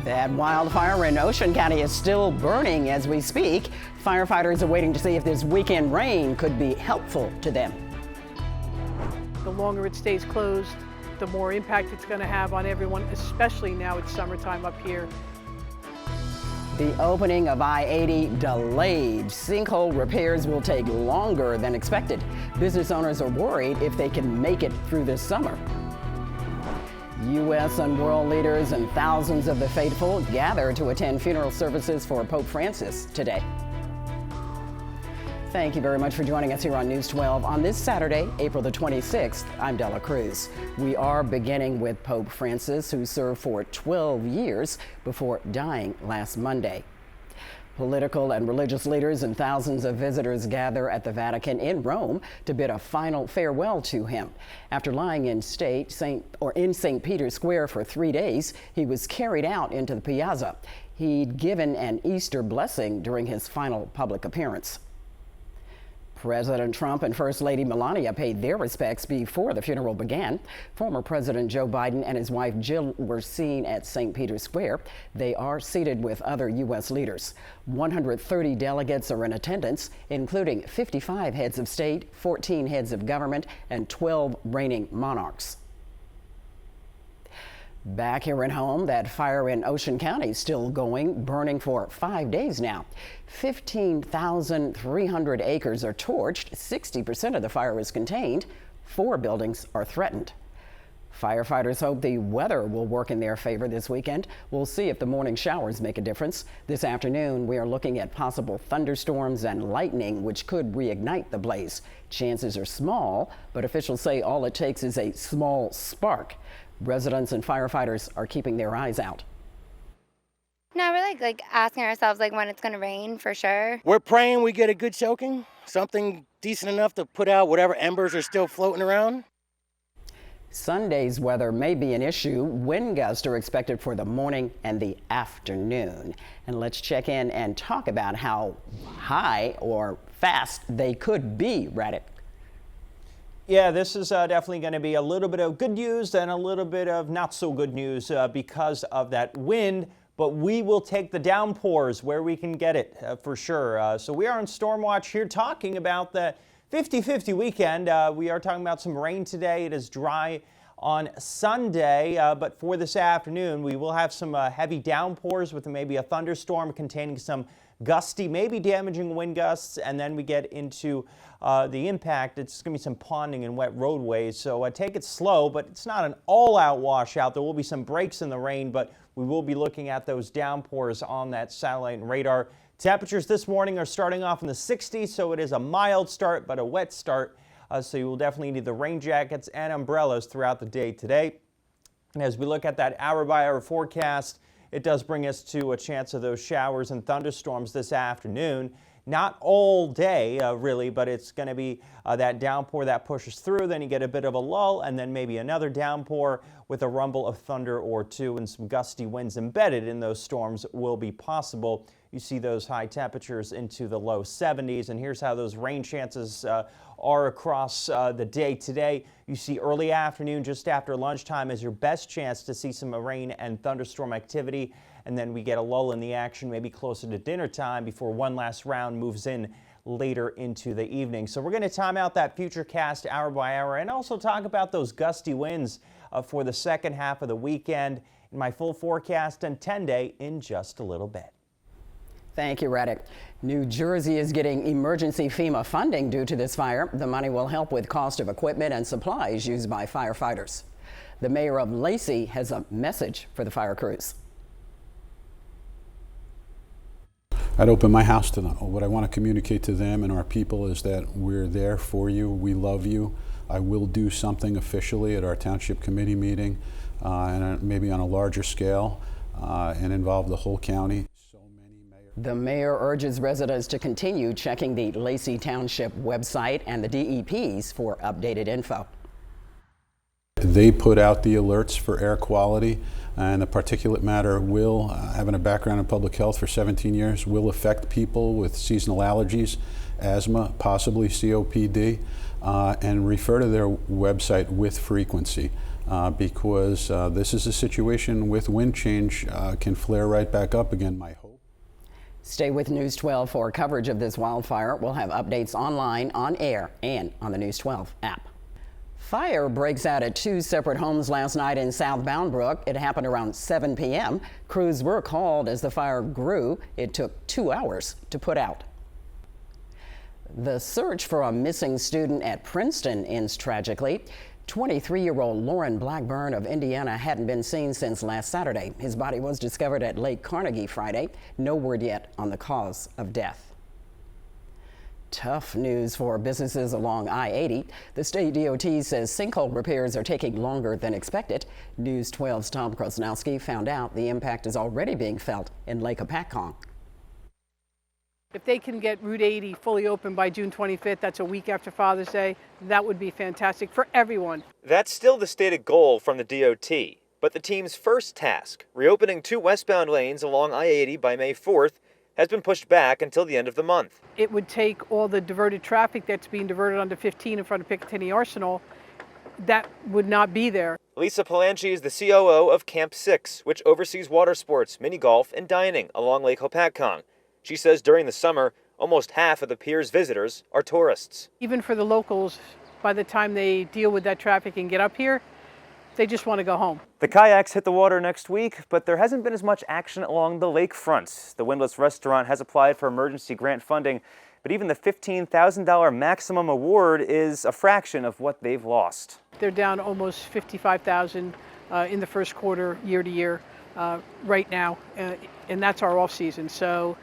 That wildfire in Ocean County is still burning as we speak. Firefighters are waiting to see if this weekend rain could be helpful to them. The longer it stays closed, the more impact it's going to have on everyone, especially now it's summertime up here. The opening of I-80 delayed. Sinkhole repairs will take longer than expected. Business owners are worried if they can make it through this summer. U.S. and world leaders and thousands of the faithful gather to attend funeral services for Pope Francis today. Thank you very much for joining us here on News 12 on this Saturday, April the 26th. I'm Della Cruz. We are beginning with Pope Francis, who served for 12 years before dying last Monday. Political and religious leaders and thousands of visitors gather at the Vatican in Rome to bid a final farewell to him. After lying in state in St. Peter's Square for 3 days, he was carried out into the piazza. He'd given an Easter blessing during his final public appearance. President Trump and First Lady Melania paid their respects before the funeral began. Former President Joe Biden and his wife Jill were seen at St. Peter's Square. They are seated with other U.S. leaders. 130 delegates are in attendance, including 55 heads of state, 14 heads of government, and 12 reigning monarchs. Back here at home, that fire in Ocean County is still going, burning for 5 days now. 15,300 acres are torched. 60% of the fire is contained. 4 buildings are threatened. Firefighters hope the weather will work in their favor this weekend. We'll see if the morning showers make a difference. This afternoon, we are looking at possible thunderstorms and lightning, which could reignite the blaze. Chances are small, but officials say all it takes is a small spark. Residents and firefighters are keeping their eyes out. No, we're like asking ourselves when it's going to rain for sure. We're praying we get a good soaking, something decent enough to put out whatever embers are still floating around. Sunday's weather may be an issue. Wind gusts are expected for the morning and the afternoon. And let's check in and talk about how high or fast they could be, Radek. Yeah, this is definitely going to be a little bit of good news and a little bit of not so good news because of that wind. But we will take the downpours where we can get it for sure. So we are on Storm Watch here talking about the 50-50 weekend. We are talking about some rain today. It is dry on Sunday, but for this afternoon, we will have some heavy downpours with maybe a thunderstorm containing some gusty, maybe damaging wind gusts, and then we get into the impact. It's going to be some ponding and wet roadways, so take it slow, but it's not an all-out washout. There will be some breaks in the rain, but we will be looking at those downpours on that satellite and radar. Temperatures this morning are starting off in the 60s, so it is a mild start, but a wet start, so you will definitely need the rain jackets and umbrellas throughout the day today. And as we look at that hour-by-hour forecast, it does bring us to a chance of those showers and thunderstorms this afternoon. Not all day, really, but it's going to be that downpour that pushes through. Then you get a bit of a lull, and then maybe another downpour with a rumble of thunder or two, and some gusty winds embedded in those storms will be possible. You see those high temperatures into the low 70s, and here's how those rain chances are across the day today. You see early afternoon, just after lunchtime, is your best chance to see some rain and thunderstorm activity. And then we get a lull in the action, maybe closer to dinner time before one last round moves in later into the evening. So we're going to time out that Futurecast hour by hour and also talk about those gusty winds for the second half of the weekend in my full forecast and 10-day in just a little bit. Thank you, Radek. New Jersey is getting emergency FEMA funding due to this fire. The money will help with cost of equipment and supplies used by firefighters. The mayor of Lacey has a message for the fire crews. I'd open my house to them. What I want to communicate to them and our people is that we're there for you. We love you. I will do something officially at our township committee meeting and maybe on a larger scale and involve the whole county. The mayor urges residents to continue checking the Lacey Township website and the DEPs for updated info. They put out the alerts for air quality, and the particulate matter will, having a background in public health for 17 years, will affect people with seasonal allergies, asthma, possibly COPD, and refer to their website with frequency. because this is a situation with wind change can flare right back up again, my hope. Stay with News 12 for coverage of this wildfire. We'll have updates online, on air, and on the News 12 app. Fire breaks out at 2 separate homes last night in South Bound Brook. It happened around 7 p.m. Crews were called as the fire grew. It took 2 hours to put out. The search for a missing student at Princeton ends tragically. 23-year-old Lauren Blackburn of Indiana hadn't been seen since last Saturday. His body was discovered at Lake Carnegie Friday. No word yet on the cause of death. Tough news for businesses along I-80. The state DOT says sinkhole repairs are taking longer than expected. News 12's Tom Krasnowski found out the impact is already being felt in Lake Hopatcong. If they can get Route 80 fully open by June 25th, that's a week after Father's Day, that would be fantastic for everyone. That's still the stated goal from the DOT, but the team's first task, reopening 2 westbound lanes along I-80 by May 4th, has been pushed back until the end of the month. It would take all the diverted traffic that's being diverted onto 15 in front of Picatinny Arsenal. That would not be there. Lisa Palanchi is the COO of Camp 6, which oversees water sports, mini golf, and dining along Lake Hopatcong. She says during the summer, almost half of the pier's visitors are tourists. Even for the locals, by the time they deal with that traffic and get up here, they just want to go home. The kayaks hit the water next week, but there hasn't been as much action along the lakefront. The Windlass Restaurant has applied for emergency grant funding, but even the $15,000 maximum award is a fraction of what they've lost. They're down almost $55,000 in the first quarter, year to year, right now, and that's our off season. So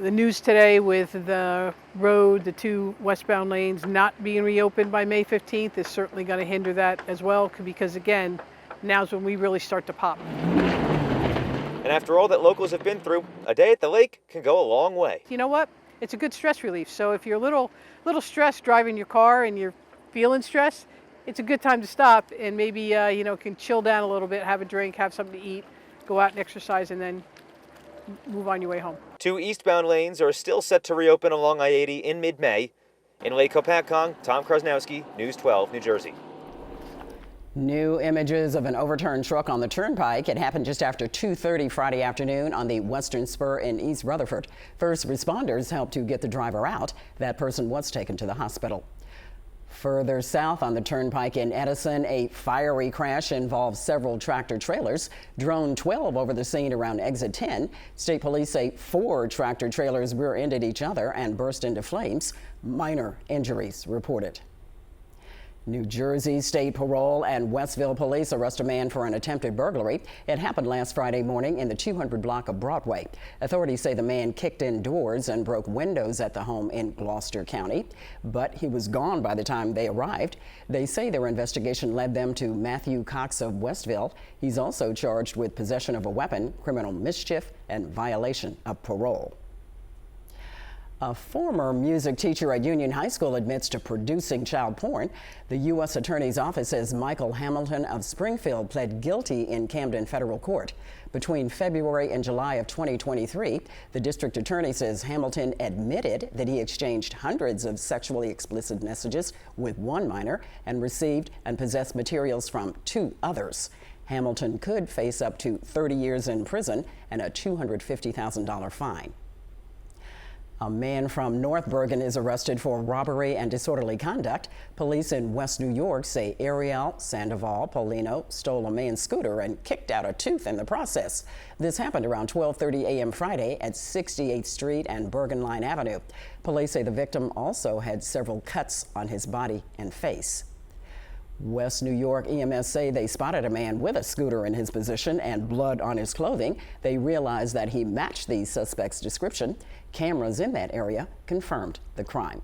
the news today with the road, the 2 westbound lanes not being reopened by May 15th is certainly going to hinder that as well, because again, now's when we really start to pop. And after all that locals have been through, a day at the lake can go a long way. You know what? It's a good stress relief. So if you're a little stressed driving your car and you're feeling stressed, it's a good time to stop and maybe can chill down a little bit, have a drink, have something to eat, go out and exercise, and then move on your way home. 2 eastbound lanes are still set to reopen along I-80 in mid-May. In Lake Hopatcong, Tom Krasnowski, News 12, New Jersey. New images of an overturned truck on the turnpike. It happened just after 2:30 Friday afternoon on the Western Spur in East Rutherford. First responders helped to get the driver out. That person was taken to the hospital. Further south on the turnpike in Edison, a fiery crash involved several tractor trailers. Drone 12 over the scene around exit 10. State police say 4 tractor trailers rear-ended each other and burst into flames. Minor injuries reported. New Jersey State Parole and Westville police arrest a man for an attempted burglary. It happened last Friday morning in the 200 block of Broadway. Authorities say the man kicked in doors and broke windows at the home in Gloucester County, but he was gone by the time they arrived. They say their investigation led them to Matthew Cox of Westville. He's also charged with possession of a weapon, criminal mischief, and violation of parole. A former music teacher at Union High School admits to producing child porn. The U.S. Attorney's Office says Michael Hamilton of Springfield pled guilty in Camden Federal Court. Between February and July of 2023, the district attorney says Hamilton admitted that he exchanged hundreds of sexually explicit messages with one minor and received and possessed materials from 2 others. Hamilton could face up to 30 years in prison and a $250,000 fine. A man from North Bergen is arrested for robbery and disorderly conduct. Police in West New York say Ariel Sandoval Polino stole a man's scooter and kicked out a tooth in the process. This happened around 12:30 a.m. Friday at 68th Street and Bergen Line Avenue. Police say the victim also had several cuts on his body and face. West New York EMS say they spotted a man with a scooter in his possession and blood on his clothing. They realized that he matched the suspect's description. Cameras in that area confirmed the crime.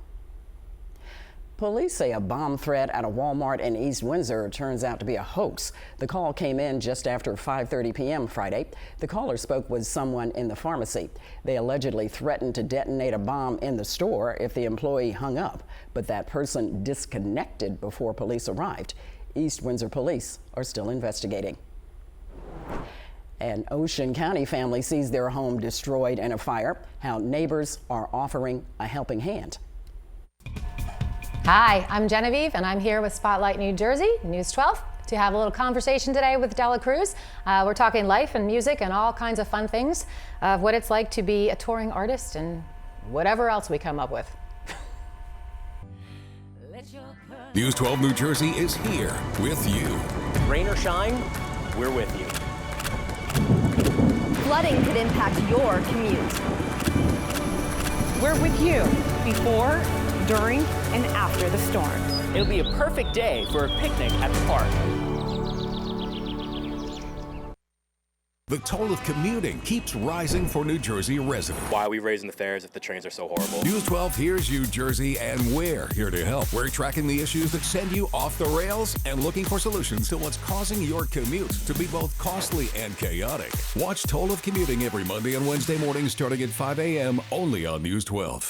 Police say a bomb threat at a Walmart in East Windsor turns out to be a hoax. The call came in just after 5:30 p.m. Friday. The caller spoke with someone in the pharmacy. They allegedly threatened to detonate a bomb in the store if the employee hung up, but that person disconnected before police arrived. East Windsor police are still investigating. An Ocean County family sees their home destroyed in a fire. How neighbors are offering a helping hand. Hi, I'm Genevieve, and I'm here with Spotlight New Jersey, News 12, to have a little conversation today with Dela Cruz. We're talking life and music and all kinds of fun things of what it's like to be a touring artist and whatever else we come up with. News 12 New Jersey is here with you. Rain or shine, we're with you. Flooding could impact your commute. We're with you before, during, and after the storm. It'll be a perfect day for a picnic at the park. The toll of commuting keeps rising for New Jersey residents. Why are we raising the fares if the trains are so horrible? News 12 hears you, Jersey, and we're here to help. We're tracking the issues that send you off the rails and looking for solutions to what's causing your commute to be both costly and chaotic. Watch Toll of Commuting every Monday and Wednesday morning starting at 5 a.m. only on News 12.